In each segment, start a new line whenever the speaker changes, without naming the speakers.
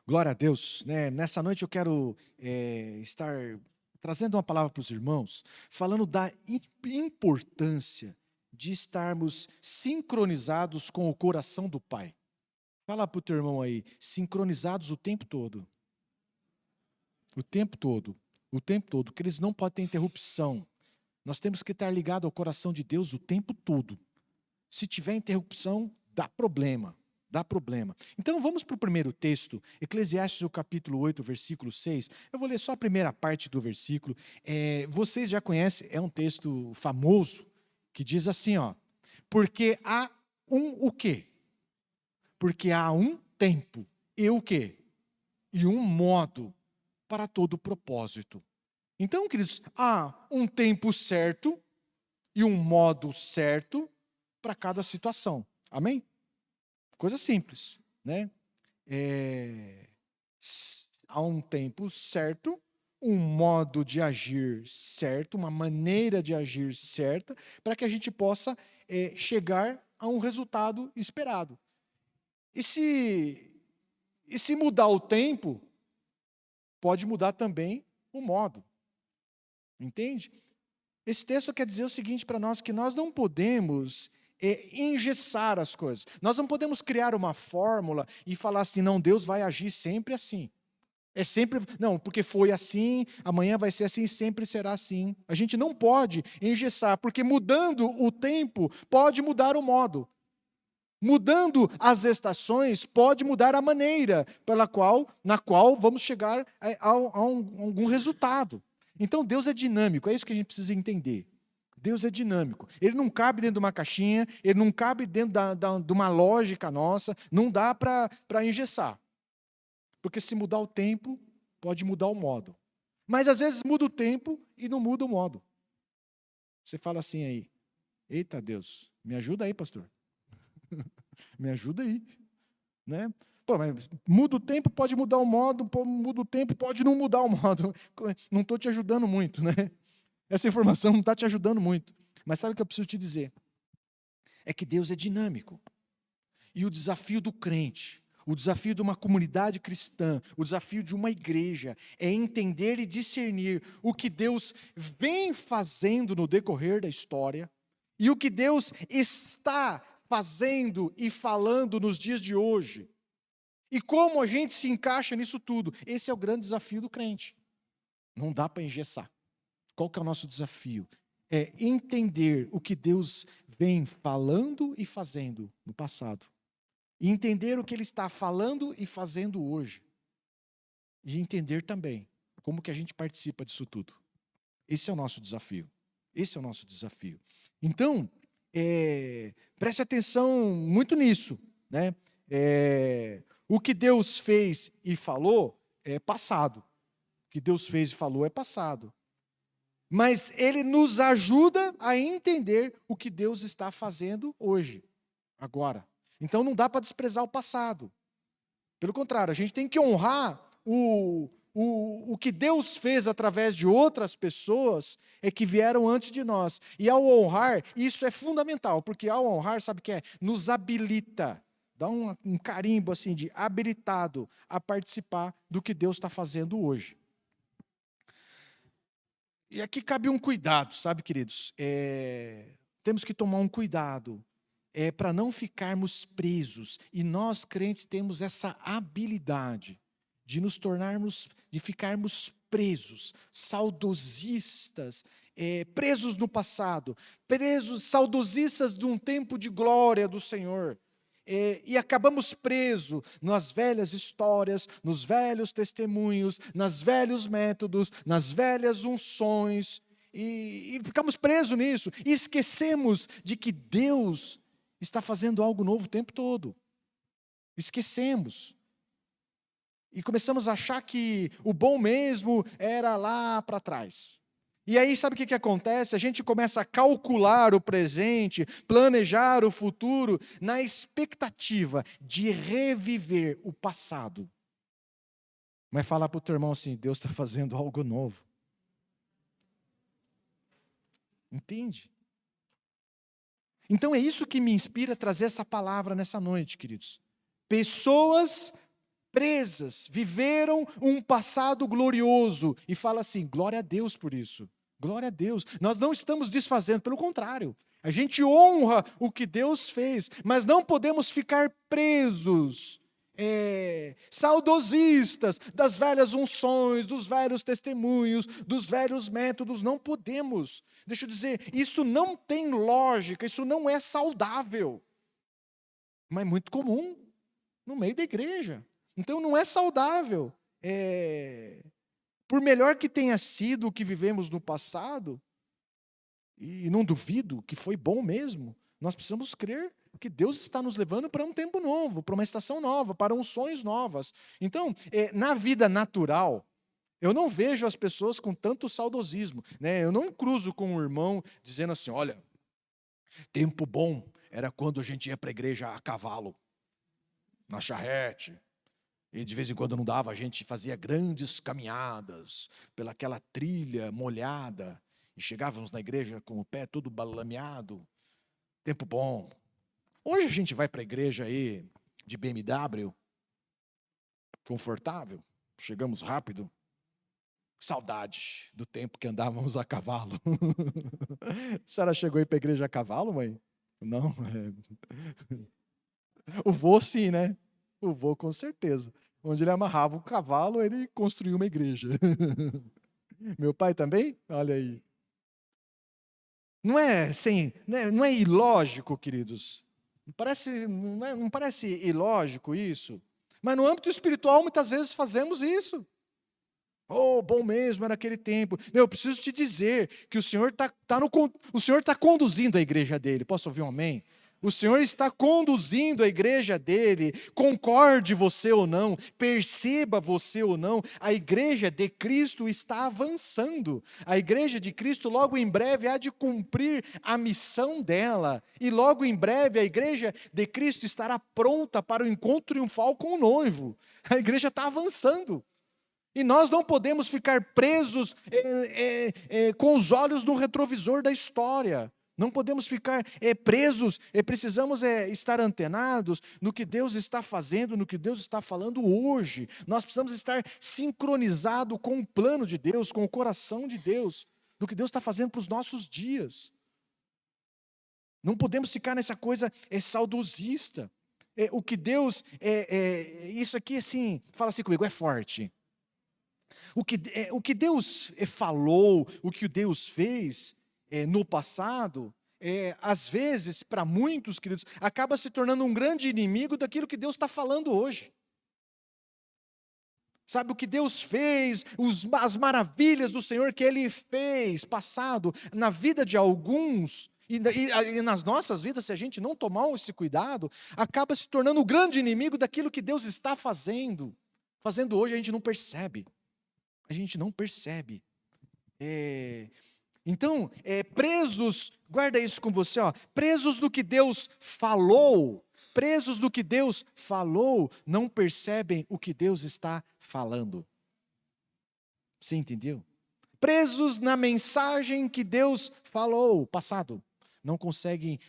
Glória a Deus, né? Nessa noite eu quero estar trazendo uma palavra para os irmãos, falando da importância de estarmos sincronizados com o coração do Pai. Fala para o teu irmão aí, sincronizados o tempo todo. O tempo todo. O tempo todo, que eles não podem ter interrupção. Nós temos que estar ligados ao coração de Deus o tempo todo. Se tiver interrupção, dá problema. Dá problema. Então vamos para o primeiro texto, Eclesiastes, o capítulo 8, versículo 6. Eu vou ler só a primeira parte do versículo. Vocês já conhecem, é um texto famoso, que diz assim, ó. Porque há o quê? Porque há um tempo e o quê? E um modo para todo propósito. Então, queridos, há um tempo certo e um modo certo para cada situação. Amém? Coisa simples, né? Há um tempo certo, um modo de agir certo, uma maneira de agir certa, para que a gente possa chegar a um resultado esperado. E se mudar o tempo, pode mudar também o modo. Entende? Esse texto quer dizer o seguinte para nós, que nós não podemos engessar as coisas. Nós não podemos criar uma fórmula e falar assim, não, Deus vai agir sempre assim. É sempre, não, porque foi assim, amanhã vai ser assim, sempre será assim. A gente não pode engessar, porque mudando o tempo, pode mudar o modo. Mudando as estações, pode mudar a maneira na qual vamos chegar a algum resultado. Então Deus é dinâmico, é isso que a gente precisa entender. Deus é dinâmico. Ele não cabe dentro de uma caixinha, ele não cabe dentro de uma lógica nossa, não dá para engessar. Porque se mudar o tempo, pode mudar o modo. Mas às vezes muda o tempo e não muda o modo. Você fala assim aí, eita Deus, me ajuda aí, pastor. Me ajuda aí. Né? Pô, mas muda o tempo, pode mudar o modo, muda o tempo, pode não mudar o modo. Não estou te ajudando muito, né? Essa informação não está te ajudando muito. Mas sabe o que eu preciso te dizer? É que Deus é dinâmico. E o desafio do crente, o desafio de uma comunidade cristã, o desafio de uma igreja, é entender e discernir o que Deus vem fazendo no decorrer da história e o que Deus está fazendo e falando nos dias de hoje. E como a gente se encaixa nisso tudo? Esse é o grande desafio do crente. Não dá para engessar. Qual que é o nosso desafio? É entender o que Deus vem falando e fazendo no passado. E entender o que Ele está falando e fazendo hoje. E entender também como que a gente participa disso tudo. Esse é o nosso desafio. Esse é o nosso desafio. Então, preste atenção muito nisso, né? O que Deus fez e falou é passado. O que Deus fez e falou é passado. Mas Ele nos ajuda a entender o que Deus está fazendo hoje, agora. Então não dá para desprezar o passado. Pelo contrário, a gente tem que honrar o que Deus fez através de outras pessoas que vieram antes de nós. E ao honrar, isso é fundamental, porque ao honrar, sabe o que é? Nos habilita. Dá um carimbo assim de habilitado a participar do que Deus está fazendo hoje. E aqui cabe um cuidado, sabe, queridos? Temos que tomar um cuidado para não ficarmos presos. E nós, crentes, temos essa habilidade de nos tornarmos, de ficarmos presos, saudosistas, presos no passado, presos, saudosistas de um tempo de glória do Senhor. E acabamos presos nas velhas histórias, nos velhos testemunhos, nos velhos métodos, nas velhas unções, e ficamos presos nisso, e esquecemos de que Deus está fazendo algo novo o tempo todo. Esquecemos. E começamos a achar que o bom mesmo era lá para trás. E aí, sabe o que acontece? A gente começa a calcular o presente, planejar o futuro, na expectativa de reviver o passado. Mas falar para o teu irmão assim, Deus está fazendo algo novo. Entende? Então é isso que me inspira a trazer essa palavra nessa noite, queridos. Pessoas presas, viveram um passado glorioso, e fala assim, glória a Deus por isso, glória a Deus. Nós não estamos desfazendo, pelo contrário, a gente honra o que Deus fez, mas não podemos ficar presos, saudosistas das velhas unções, dos velhos testemunhos, dos velhos métodos. Não podemos. Deixa eu dizer, isso não tem lógica, isso não é saudável, mas é muito comum no meio da igreja. Então não é saudável. Por melhor que tenha sido o que vivemos no passado, e não duvido que foi bom mesmo, nós precisamos crer que Deus está nos levando para um tempo novo, para uma estação nova, para unções novas. Então, na vida natural, eu não vejo as pessoas com tanto saudosismo, né? Eu não cruzo com um irmão dizendo assim, olha, tempo bom era quando a gente ia para a igreja a cavalo, na charrete, e de vez em quando não dava, a gente fazia grandes caminhadas pelaquela trilha molhada, e chegávamos na igreja com o pé todo balameado. Tempo bom. Hoje a gente vai para a igreja aí de BMW, confortável, chegamos rápido. Saudade do tempo que andávamos a cavalo. A senhora chegou aí para a igreja a cavalo, mãe? Não. O vô sim, né? O vô com certeza. Onde ele amarrava o cavalo, ele construiu uma igreja. Meu pai também? Olha aí. Não é ilógico, queridos? Não parece ilógico isso? Mas no âmbito espiritual, muitas vezes fazemos isso. Oh, bom mesmo, era aquele tempo. Eu preciso te dizer que o Senhor está conduzindo a igreja dele. Posso ouvir um amém? O Senhor está conduzindo a igreja dele, concorde você ou não, perceba você ou não, a igreja de Cristo está avançando. A igreja de Cristo logo em breve há de cumprir a missão dela, e logo em breve a igreja de Cristo estará pronta para o encontro triunfal com o noivo. A igreja está avançando. E nós não podemos ficar presos com os olhos no retrovisor da história. Não podemos ficar presos, precisamos estar antenados no que Deus está fazendo, no que Deus está falando hoje. Nós precisamos estar sincronizados com o plano de Deus, com o coração de Deus, do que Deus está fazendo para os nossos dias. Não podemos ficar nessa coisa saudosista. O que Deus, isso aqui assim, fala assim comigo, é forte. O que Deus falou, o que Deus fez no passado, às vezes, para muitos, queridos, acaba se tornando um grande inimigo daquilo que Deus está falando hoje. Sabe, o que Deus fez, as maravilhas do Senhor que Ele fez, passado, na vida de alguns, e nas nossas vidas, se a gente não tomar esse cuidado, acaba se tornando um grande inimigo daquilo que Deus está fazendo. Fazendo hoje, a gente não percebe. A gente não percebe. Então, presos, guarda isso com você, presos do que Deus falou, não percebem o que Deus está falando. Você entendeu? Presos na mensagem que Deus falou, passado, não conseguem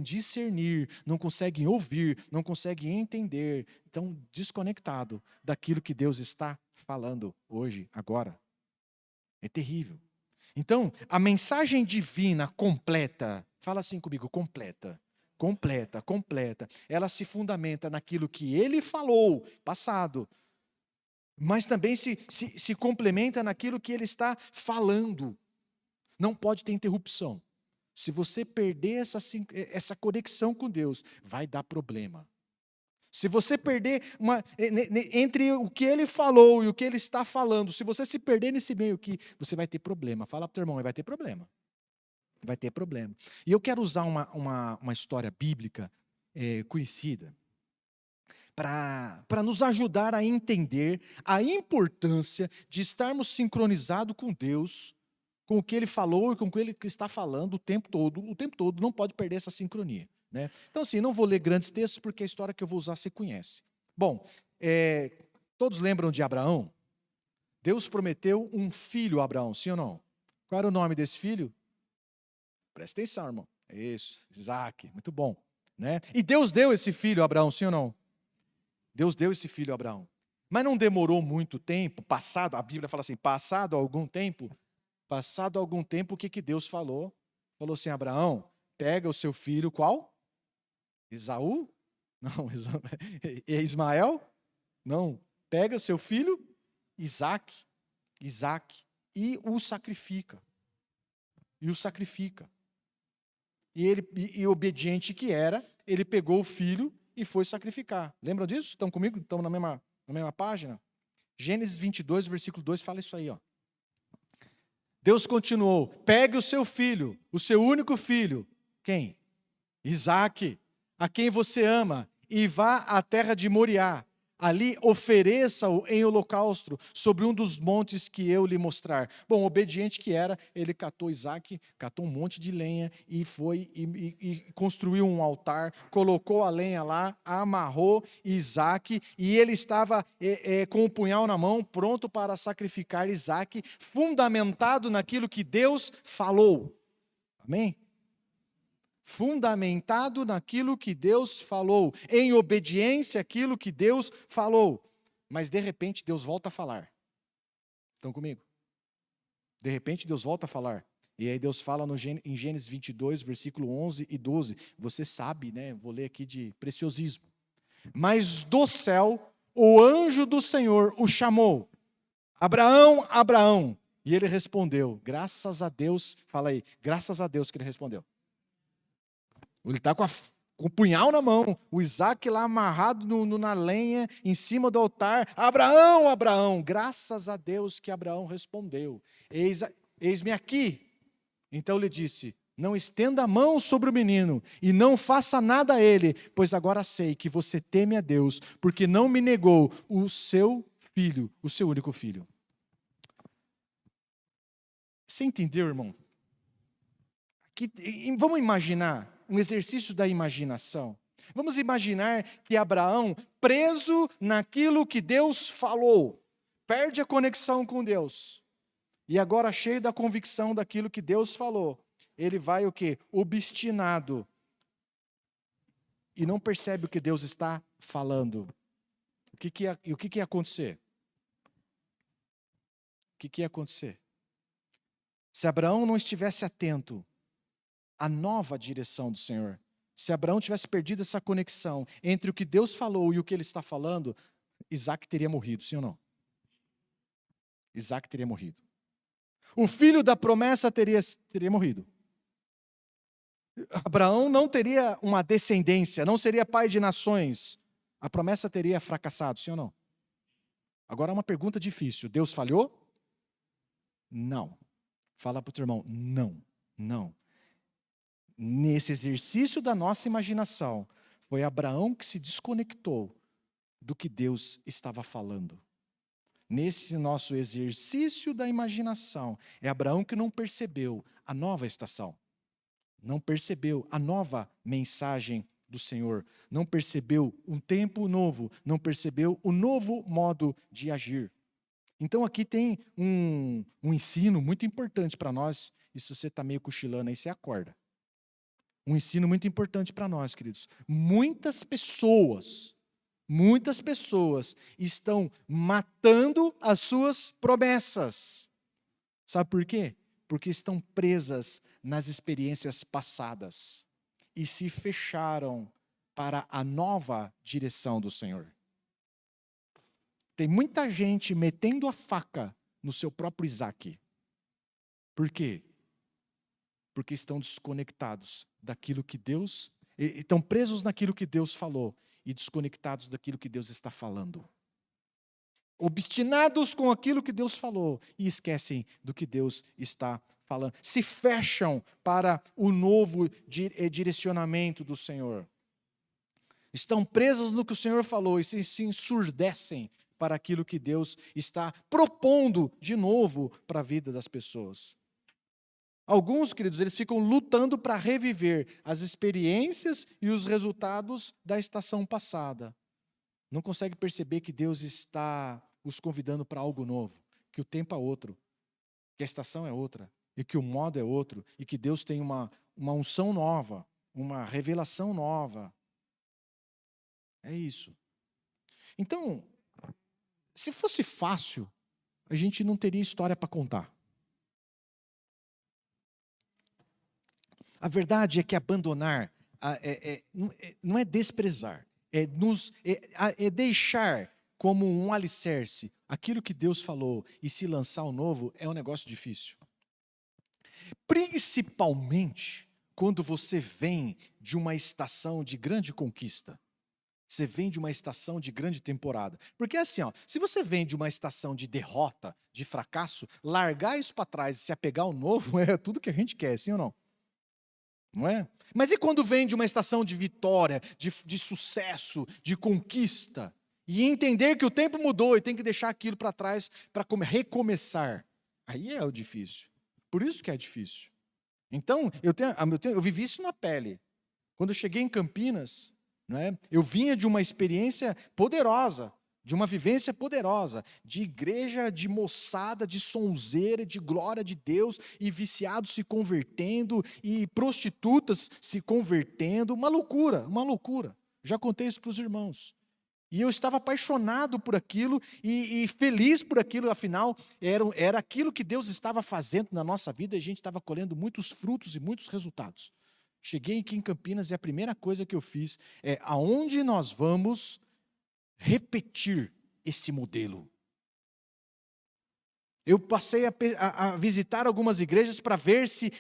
discernir, não conseguem ouvir, não conseguem entender, estão desconectados daquilo que Deus está falando hoje, agora. É terrível. Então, a mensagem divina completa, fala assim comigo, completa, ela se fundamenta naquilo que Ele falou, passado, mas também se complementa naquilo que Ele está falando. Não pode ter interrupção. Se você perder essa conexão com Deus, vai dar problema. Se você perder entre o que Ele falou e o que Ele está falando, se você se perder nesse meio aqui, você vai ter problema. Fala para o teu irmão, vai ter problema. Vai ter problema. E eu quero usar uma história bíblica conhecida para nos ajudar a entender a importância de estarmos sincronizados com Deus, com o que Ele falou e com o que Ele está falando o tempo todo, não pode perder essa sincronia. Né? Então, assim, não vou ler grandes textos, porque a história que eu vou usar você conhece. Bom, todos lembram de Abraão? Deus prometeu um filho a Abraão, sim ou não? Qual era o nome desse filho? Presta atenção, irmão. Isso, Isaac, muito bom. Né? E Deus deu esse filho a Abraão, sim ou não? Deus deu esse filho a Abraão. Mas não demorou muito tempo, a Bíblia fala assim, passado algum tempo, o que Deus falou? Falou assim, Abraão, pega o seu filho, qual? Esaú? Não, é Ismael? Não, pega o seu filho, Isaque, e o sacrifica. E obediente que era, ele pegou o filho e foi sacrificar. Lembram disso? Estão comigo? Estão na mesma página? Gênesis 22, versículo 2, fala isso aí, ó. Deus continuou, pegue o seu filho, o seu único filho. Quem? Isaque, a quem você ama, e vá à terra de Moriá. Ali ofereça-o em holocausto sobre um dos montes que eu lhe mostrar. Bom, obediente que era, ele catou Isaque, catou um monte de lenha e foi e construiu um altar, colocou a lenha lá, amarrou Isaque e ele estava com o punhal na mão, pronto para sacrificar Isaque, fundamentado naquilo que Deus falou. Amém? Fundamentado naquilo que Deus falou, em obediência àquilo que Deus falou. Mas de repente Deus volta a falar. Estão comigo? De repente Deus volta a falar. E aí Deus fala em Gênesis 22, versículo 11 e 12. Você sabe, né? Vou ler aqui de preciosismo. Mas do céu, o anjo do Senhor o chamou. Abraão, Abraão. E ele respondeu, graças a Deus, fala aí, graças a Deus que ele respondeu. Ele está com o punhal na mão, o Isaque lá amarrado na lenha, em cima do altar. Abraão, Abraão, graças a Deus que Abraão respondeu. Eis-me aqui. Então ele disse, não estenda a mão sobre o menino e não faça nada a ele, pois agora sei que você teme a Deus, porque não me negou o seu filho, o seu único filho. Você entendeu, irmão? Vamos imaginar um exercício da imaginação. Vamos imaginar que Abraão, preso naquilo que Deus falou, perde a conexão com Deus. E agora, cheio da convicção daquilo que Deus falou, ele vai o quê? Obstinado. E não percebe o que Deus está falando. O que ia acontecer? O que ia acontecer? Se Abraão não estivesse atento a nova direção do Senhor. Se Abraão tivesse perdido essa conexão entre o que Deus falou e o que ele está falando, Isaque teria morrido, sim ou não? Isaque teria morrido. O filho da promessa teria morrido. Abraão não teria uma descendência, não seria pai de nações. A promessa teria fracassado, sim ou não? Agora uma pergunta difícil. Deus falhou? Não. Fala para o teu irmão, não. Nesse exercício da nossa imaginação, foi Abraão que se desconectou do que Deus estava falando. Nesse nosso exercício da imaginação, é Abraão que não percebeu a nova estação, não percebeu a nova mensagem do Senhor, não percebeu um tempo novo, não percebeu o novo modo de agir. Então aqui tem um ensino muito importante para nós, e se você está meio cochilando aí, você acorda. Um ensino muito importante para nós, queridos. Muitas pessoas estão matando as suas promessas. Sabe por quê? Porque estão presas nas experiências passadas e se fecharam para a nova direção do Senhor. Tem muita gente metendo a faca no seu próprio Isaque. Por quê? Porque estão desconectados daquilo que Deus... Estão presos naquilo que Deus falou e desconectados daquilo que Deus está falando. Obstinados com aquilo que Deus falou e esquecem do que Deus está falando. Se fecham para o novo direcionamento do Senhor. Estão presos no que o Senhor falou e se ensurdecem para aquilo que Deus está propondo de novo para a vida das pessoas. Alguns, queridos, eles ficam lutando para reviver as experiências e os resultados da estação passada. Não conseguem perceber que Deus está os convidando para algo novo, que o tempo é outro, que a estação é outra, e que o modo é outro, e que Deus tem uma unção nova, uma revelação nova. É isso. Então, se fosse fácil, a gente não teria história para contar. A verdade é que abandonar não é desprezar, é deixar como um alicerce aquilo que Deus falou e se lançar ao novo é um negócio difícil. Principalmente quando você vem de uma estação de grande conquista. Você vem de uma estação de grande temporada. Porque assim, se você vem de uma estação de derrota, de fracasso, largar isso para trás e se apegar ao novo é tudo que a gente quer, sim ou não? Não é? Mas e quando vem de uma estação de vitória, de sucesso, de conquista, e entender que o tempo mudou e tem que deixar aquilo para trás para recomeçar? Aí é o difícil. Por isso que é difícil. Então, eu vivi isso na pele. Quando eu cheguei em Campinas, né, eu vinha de uma experiência poderosa, de uma vivência poderosa, de igreja, de moçada, de sonzeira, de glória de Deus, e viciados se convertendo, e prostitutas se convertendo, uma loucura, uma loucura. Já contei isso para os irmãos. E eu estava apaixonado por aquilo e feliz por aquilo, afinal, era aquilo que Deus estava fazendo na nossa vida, e a gente estava colhendo muitos frutos e muitos resultados. Cheguei aqui em Campinas e a primeira coisa que eu fiz é aonde nós vamos repetir esse modelo. Eu passei a visitar algumas igrejas para ver se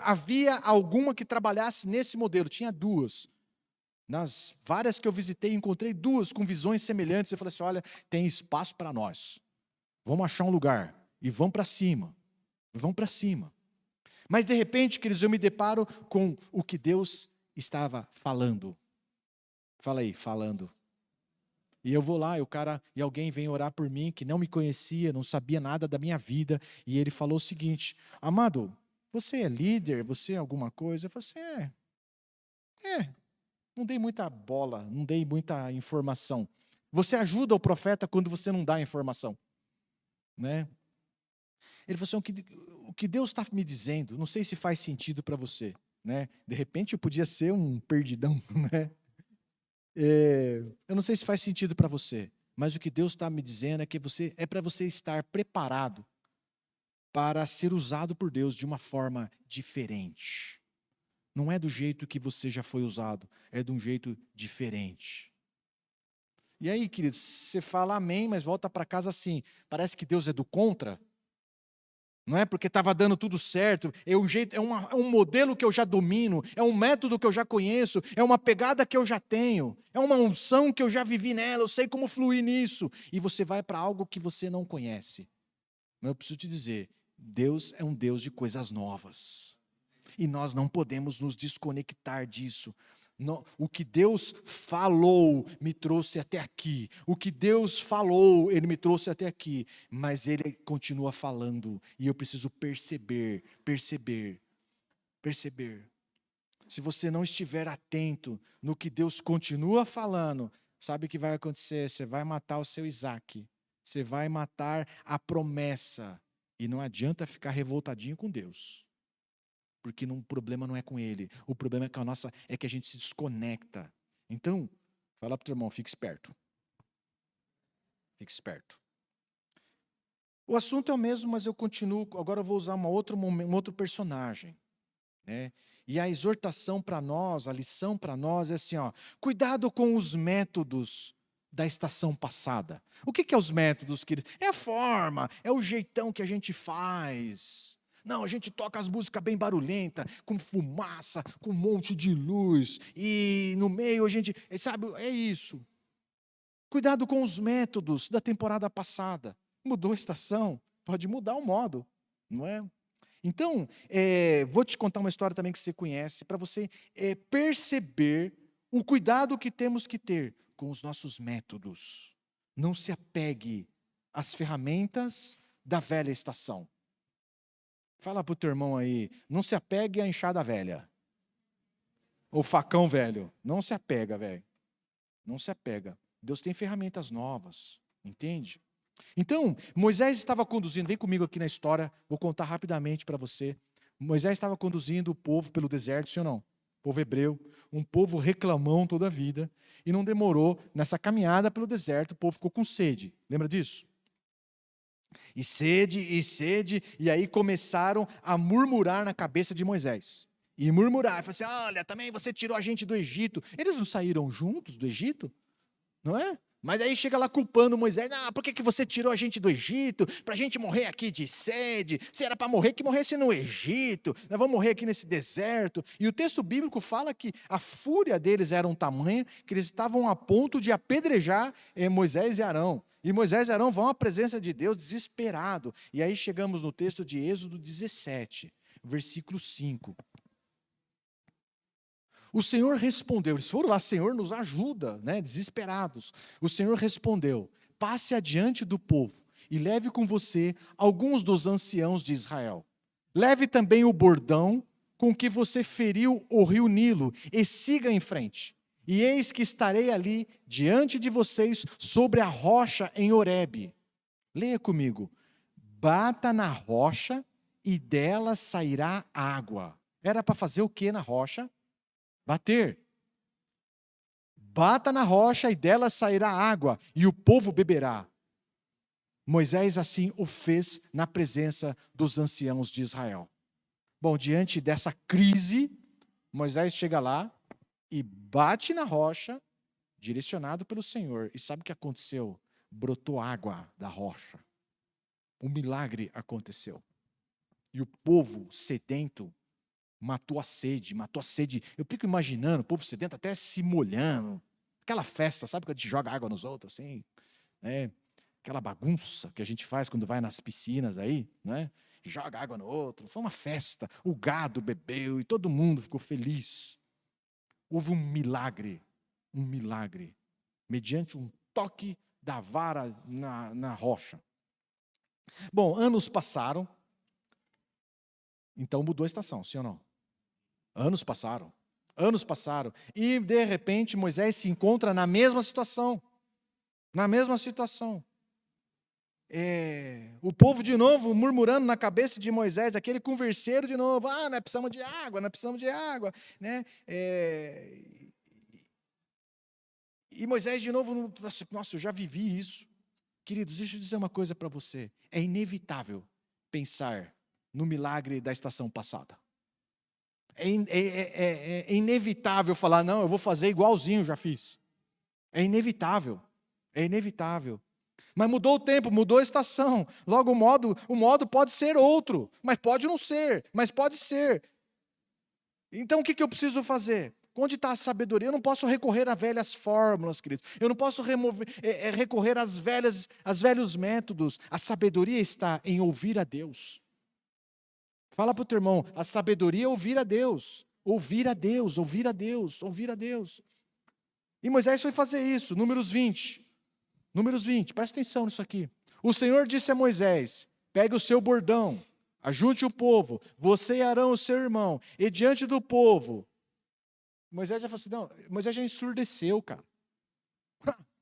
havia alguma que trabalhasse nesse modelo. Tinha duas. Nas várias que eu visitei, encontrei duas com visões semelhantes. Eu falei assim, olha, tem espaço para nós. Vamos achar um lugar e vamos para cima. Vamos para cima. Mas de repente, queridos, eu me deparo com o que Deus estava falando. Fala aí, falando. E eu vou lá, e alguém vem orar por mim, que não me conhecia, não sabia nada da minha vida, e ele falou o seguinte, amado, você é líder, você é alguma coisa? Eu falei assim, não dei muita bola, não dei muita informação. Você ajuda o profeta quando você não dá informação, né? Ele falou assim, o que Deus está me dizendo, não sei se faz sentido para você, né? De repente eu podia ser um perdidão, né? Eu não sei se faz sentido para você, mas o que Deus está me dizendo é que é para você estar preparado para ser usado por Deus de uma forma diferente. Não é do jeito que você já foi usado, é de um jeito diferente. E aí, queridos, você fala amém, mas volta para casa assim, parece que Deus é do contra. Não é porque estava dando tudo certo, é um modelo que eu já domino, é um método que eu já conheço, é uma pegada que eu já tenho, é uma unção que eu já vivi nela, eu sei como fluir nisso. E você vai para algo que você não conhece. Mas eu preciso te dizer, Deus é um Deus de coisas novas. E nós não podemos nos desconectar disso. O que Deus falou me trouxe até aqui. O que Deus falou, Ele me trouxe até aqui. Mas Ele continua falando. E eu preciso perceber. Se você não estiver atento no que Deus continua falando, sabe o que vai acontecer? Você vai matar o seu Isaac. Você vai matar a promessa. E não adianta ficar revoltadinho com Deus. Porque o problema não é com ele. O problema é que a gente se desconecta. Então, fala para o teu irmão, fique esperto. Fique esperto. O assunto é o mesmo, mas eu continuo. Agora eu vou usar um outro personagem. Né? E a exortação para nós, a lição para nós é assim, cuidado com os métodos da estação passada. O que é os métodos, queridos? É a forma, é o jeitão que a gente faz. Não, a gente toca as músicas bem barulhenta, com fumaça, com um monte de luz, e no meio a gente, sabe, é isso. Cuidado com os métodos da temporada passada. Mudou a estação, pode mudar o modo, não é? Então, vou te contar uma história também que você conhece, para você perceber o cuidado que temos que ter com os nossos métodos. Não se apegue às ferramentas da velha estação. Fala para o teu irmão aí, não se apegue à enxada velha. Ou facão velho. Não se apega, velho. Não se apega. Deus tem ferramentas novas, entende? Então, Moisés estava conduzindo, vem comigo aqui na história, vou contar rapidamente para você. Moisés estava conduzindo o povo pelo deserto, sim ou não? povo hebreu, um povo reclamão toda a vida, e não demorou, nessa caminhada pelo deserto, o povo ficou com sede. Lembra disso? E sede, e aí começaram a murmurar na cabeça de Moisés. E murmurar, e falar assim, olha, também você tirou a gente do Egito. Eles não saíram juntos do Egito? Não é? Mas aí chega lá culpando Moisés, por que você tirou a gente do Egito? Para a gente morrer aqui de sede, se era para morrer, que morresse no Egito, nós vamos morrer aqui nesse deserto. E o texto bíblico fala que a fúria deles era um tamanho que eles estavam a ponto de apedrejar Moisés e Arão. E Moisés e Arão vão à presença de Deus desesperado. E aí chegamos no texto de Êxodo 17, versículo 5. O Senhor respondeu, eles foram lá, Senhor, nos ajuda, né, desesperados. O Senhor respondeu, passe adiante do povo e leve com você alguns dos anciãos de Israel. Leve também o bordão com que você feriu o rio Nilo e siga em frente. E eis que estarei ali diante de vocês sobre a rocha em Horebe. Leia comigo. Bata na rocha e dela sairá água. Era para fazer o que na rocha? Bater. Bata na rocha e dela sairá água, e o povo beberá. Moisés assim o fez na presença dos anciãos de Israel. Bom, diante dessa crise, Moisés chega lá e bate na rocha, direcionado pelo Senhor. E sabe o que aconteceu? Brotou água da rocha. Um milagre aconteceu. E o povo sedento matou a sede. Eu fico imaginando o povo sedento até se molhando. Aquela festa, sabe, que a gente joga água nos outros, assim, né? Aquela bagunça que a gente faz quando vai nas piscinas aí, né? Joga água no outro. Foi uma festa. O gado bebeu e todo mundo ficou feliz. Houve um milagre, mediante um toque da vara na rocha. Bom, anos passaram, então mudou a estação, sim ou não? Anos passaram, e de repente Moisés se encontra na mesma situação. O povo de novo murmurando na cabeça de Moisés, aquele converseiro de novo, nós precisamos de água, né? E Moisés de novo, nossa, eu já vivi isso. Queridos, deixa eu dizer uma coisa para você, é inevitável pensar no milagre da estação passada. É inevitável falar, não, eu vou fazer igualzinho já fiz. É inevitável. Mas mudou o tempo, mudou a estação. Logo o modo pode ser outro, mas pode não ser, mas pode ser. Então o que eu preciso fazer? Onde está a sabedoria? Eu não posso recorrer a velhas fórmulas, queridos. Eu não posso recorrer às velhos métodos. A sabedoria está em ouvir a Deus. Fala para o teu irmão, a sabedoria é ouvir a Deus. Ouvir a Deus. E Moisés foi fazer isso, Números 20, presta atenção nisso aqui. O Senhor disse a Moisés, pegue o seu bordão, ajunte o povo, você e Arão, o seu irmão, e diante do povo. Moisés já falou assim, não, Moisés já ensurdeceu, cara.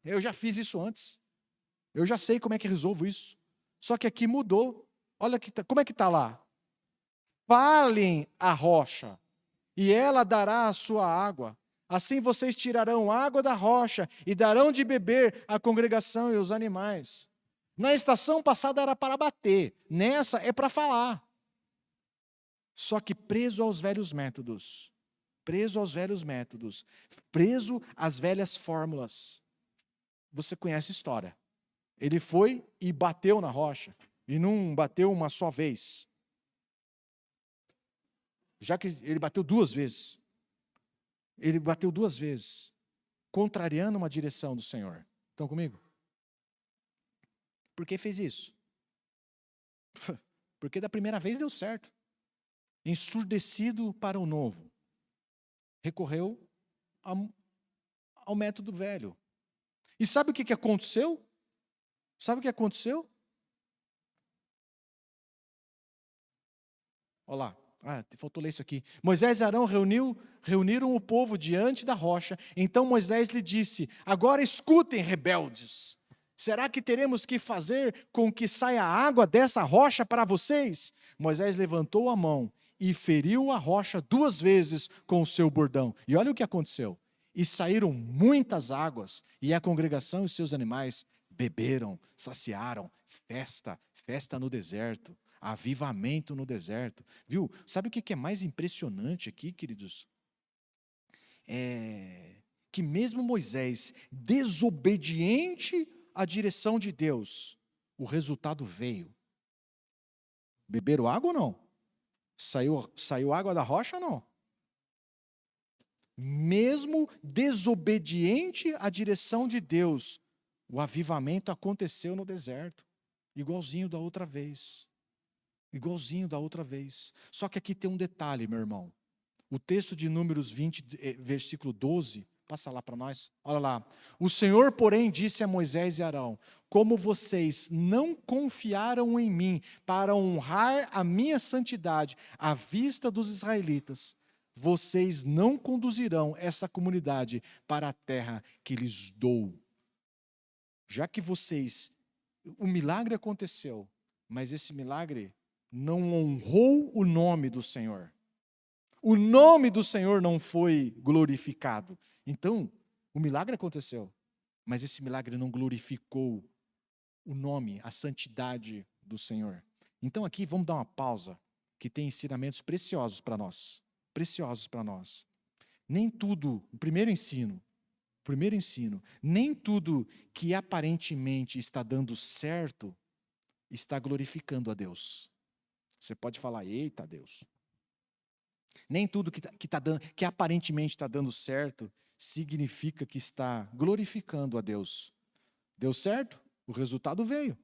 Eu já fiz isso antes. Eu já sei como é que resolvo isso. Só que aqui mudou. Olha como é que está lá. Falem a rocha, e ela dará a sua água. Assim vocês tirarão água da rocha e darão de beber à congregação e aos animais. Na estação passada era para bater, nessa é para falar. Só que preso aos velhos métodos, preso às velhas fórmulas. Você conhece a história. Ele foi e bateu na rocha, e não bateu uma só vez. Já que ele bateu duas vezes. Contrariando uma direção do Senhor. Estão comigo? Por que fez isso? Porque da primeira vez deu certo. Ensurdecido para o novo. Recorreu ao método velho. E sabe o que aconteceu? Olha lá. Faltou ler isso aqui. Moisés e Arão reuniram o povo diante da rocha. Então Moisés lhe disse, agora escutem, rebeldes. Será que teremos que fazer com que saia água dessa rocha para vocês? Moisés levantou a mão e feriu a rocha 2 vezes com o seu bordão. E olha o que aconteceu. E saíram muitas águas, e a congregação e os seus animais beberam, saciaram. Festa no deserto, avivamento no deserto. Viu? Sabe o que é mais impressionante aqui, queridos? Que mesmo Moisés, desobediente à direção de Deus, o resultado veio. Beberam água ou não? Saiu água da rocha ou não? Mesmo desobediente à direção de Deus, o avivamento aconteceu no deserto, igualzinho da outra vez. Igualzinho da outra vez. Só que aqui tem um detalhe, meu irmão. O texto de Números 20, versículo 12, passa lá para nós. Olha lá. O Senhor, porém, disse a Moisés e Arão: como vocês não confiaram em mim para honrar a minha santidade à vista dos israelitas, vocês não conduzirão essa comunidade para a terra que lhes dou. Já que o milagre aconteceu, mas esse milagre não honrou o nome do Senhor. O nome do Senhor não foi glorificado. Então, o milagre aconteceu, mas esse milagre não glorificou o nome, a santidade do Senhor. Então aqui vamos dar uma pausa, que tem ensinamentos preciosos para nós. Preciosos para nós. Nem tudo, o primeiro ensino, nem tudo que aparentemente está dando certo está glorificando a Deus. Você pode falar, eita Deus. Nem tudo que aparentemente está dando certo significa que está glorificando a Deus. Deu certo? O resultado veio.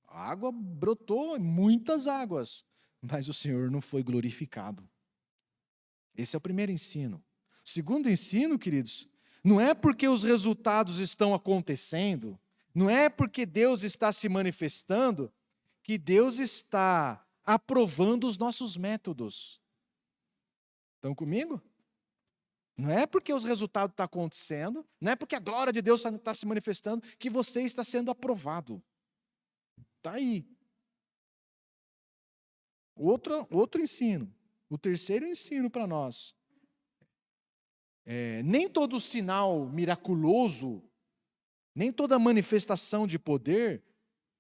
A água brotou, muitas águas, mas o Senhor não foi glorificado. Esse é o primeiro ensino. O segundo ensino, queridos, não é porque os resultados estão acontecendo, não é porque Deus está se manifestando, que Deus está aprovando os nossos métodos. Estão comigo? Não é porque os resultados estão acontecendo, não é porque a glória de Deus está se manifestando, que você está sendo aprovado. Está aí. Outro ensino. O terceiro ensino para nós. Nem todo sinal miraculoso, nem toda manifestação de poder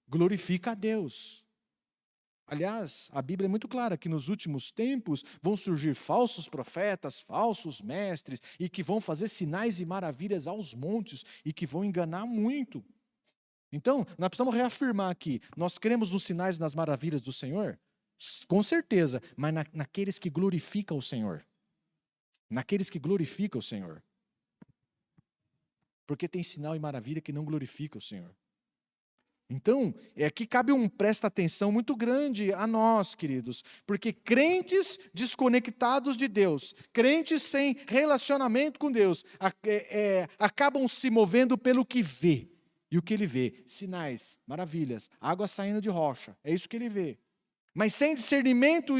glorifica a Deus. Aliás, a Bíblia é muito clara que nos últimos tempos vão surgir falsos profetas, falsos mestres, e que vão fazer sinais e maravilhas aos montes, e que vão enganar muito. Então, nós precisamos reafirmar aqui, nós cremos nos sinais e nas maravilhas do Senhor? Com certeza, mas naqueles que glorificam o Senhor. Naqueles que glorificam o Senhor. Porque tem sinal e maravilha que não glorifica o Senhor. Então, aqui cabe presta atenção muito grande a nós, queridos, porque crentes desconectados de Deus, crentes sem relacionamento com Deus, acabam se movendo pelo que vê. E o que ele vê? Sinais, maravilhas, água saindo de rocha, é isso que ele vê. Mas sem discernimento,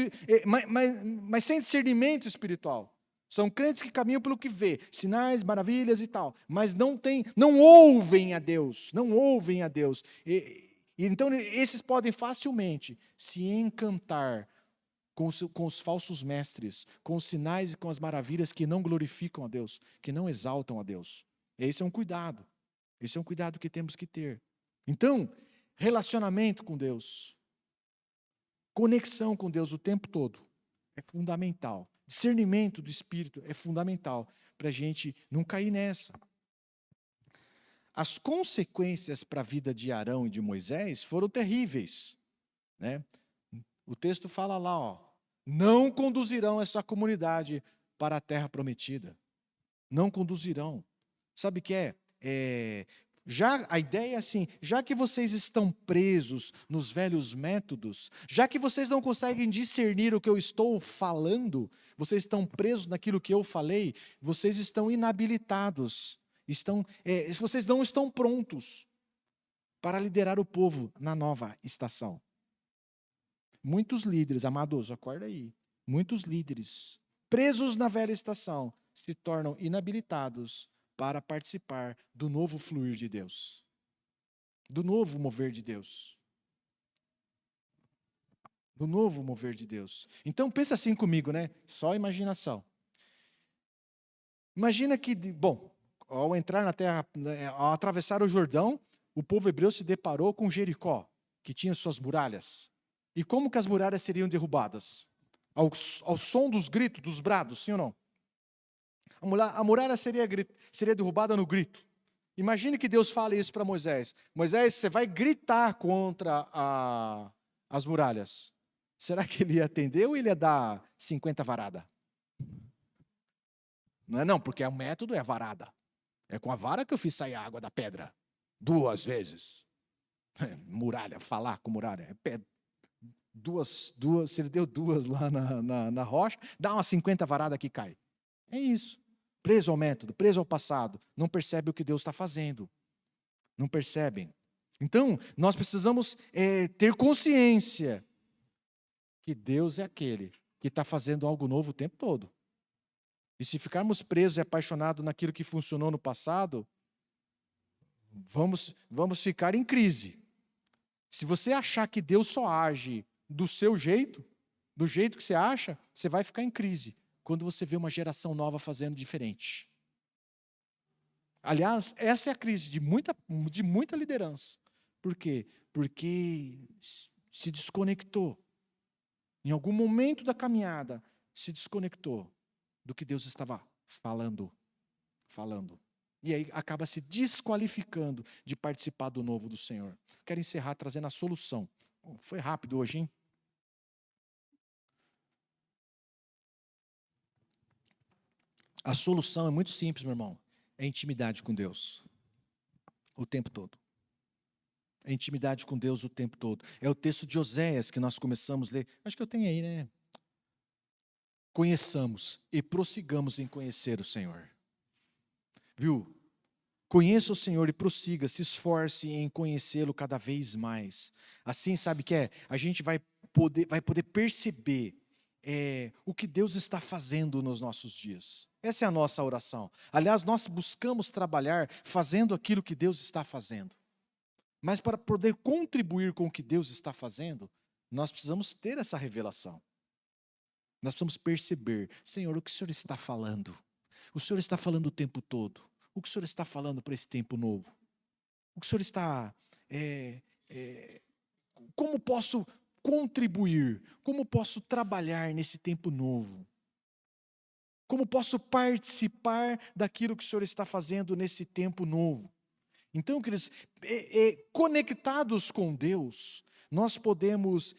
mas sem discernimento espiritual. São crentes que caminham pelo que vê, sinais, maravilhas e tal, mas não ouvem a Deus, não ouvem a Deus. Então esses podem facilmente se encantar com os falsos mestres, com os sinais e com as maravilhas que não glorificam a Deus, que não exaltam a Deus. Esse é um cuidado que temos que ter. Então, relacionamento com Deus, conexão com Deus o tempo todo é fundamental. Discernimento do Espírito é fundamental para a gente não cair nessa. As consequências para a vida de Arão e de Moisés foram terríveis, né? O texto fala lá, não conduzirão essa comunidade para a terra prometida. Não conduzirão. Sabe o que é? A ideia é assim, já que vocês estão presos nos velhos métodos, já que vocês não conseguem discernir o que eu estou falando, vocês estão presos naquilo que eu falei, vocês estão inabilitados, vocês não estão prontos para liderar o povo na nova estação. Muitos líderes, amados, acorda aí, muitos líderes presos na velha estação se tornam inabilitados para participar do novo fluir de Deus, do novo mover de Deus. No novo mover de Deus. Então pensa assim comigo, né? Só imaginação. Imagina que, bom, ao entrar na terra, ao atravessar o Jordão, o povo hebreu se deparou com Jericó, que tinha suas muralhas. E como que as muralhas seriam derrubadas? Ao som dos gritos, dos brados, sim ou não? A muralha seria derrubada no grito. Imagine que Deus fale isso para Moisés. Moisés, você vai gritar contra as muralhas. Será que ele ia atender ou ele ia dar 50 varadas? Não é não, porque o método é a varada. É com a vara que eu fiz sair a água da pedra. 2 vezes. Muralha, falar com muralha. É pedra. Se ele deu 2 lá na rocha, dá umas 50 varadas que cai. É isso. Preso ao método, preso ao passado. Não percebe o que Deus está fazendo. Não percebem. Então, nós precisamos ter consciência que Deus é aquele que está fazendo algo novo o tempo todo. E se ficarmos presos e apaixonados naquilo que funcionou no passado, vamos ficar em crise. Se você achar que Deus só age do seu jeito, do jeito que você acha, você vai ficar em crise quando você vê uma geração nova fazendo diferente. Aliás, essa é a crise de muita liderança. Por quê? Porque se desconectou. Em algum momento da caminhada, se desconectou do que Deus estava falando. E aí acaba se desqualificando de participar do novo do Senhor. Quero encerrar trazendo a solução. Foi rápido hoje, hein? A solução é muito simples, meu irmão. É intimidade com Deus. O tempo todo. É intimidade com Deus o tempo todo. É o texto de Oséias que nós começamos a ler. Acho que eu tenho aí, né? Conheçamos e prossigamos em conhecer o Senhor. Viu? Conheça o Senhor e prossiga, se esforce em conhecê-lo cada vez mais. Assim, sabe o que é? A gente vai poder perceber o que Deus está fazendo nos nossos dias. Essa é a nossa oração. Aliás, nós buscamos trabalhar fazendo aquilo que Deus está fazendo. Mas para poder contribuir com o que Deus está fazendo, nós precisamos ter essa revelação. Nós precisamos perceber, Senhor, o que o Senhor está falando? O Senhor está falando o tempo todo. O que o Senhor está falando para esse tempo novo? O que o Senhor está... como posso contribuir? Como posso trabalhar nesse tempo novo? Como posso participar daquilo que o Senhor está fazendo nesse tempo novo? Então, queridos, conectados com Deus, nós podemos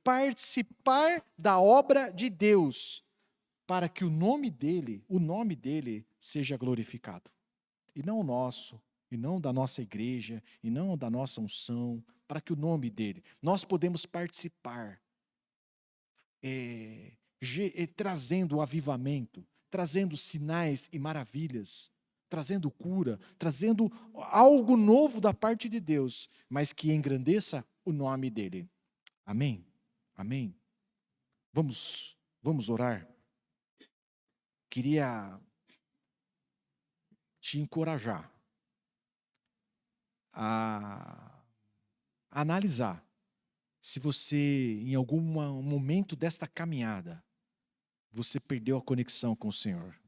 participar da obra de Deus, para que o nome dele seja glorificado. E não o nosso, e não da nossa igreja, e não da nossa unção, para que o nome dele. Nós podemos participar, trazendo o avivamento, trazendo sinais e maravilhas, trazendo cura, trazendo algo novo da parte de Deus, mas que engrandeça o nome dele. Amém? Amém? Vamos orar? Queria te encorajar a analisar se você, em algum momento desta caminhada, você perdeu a conexão com o Senhor.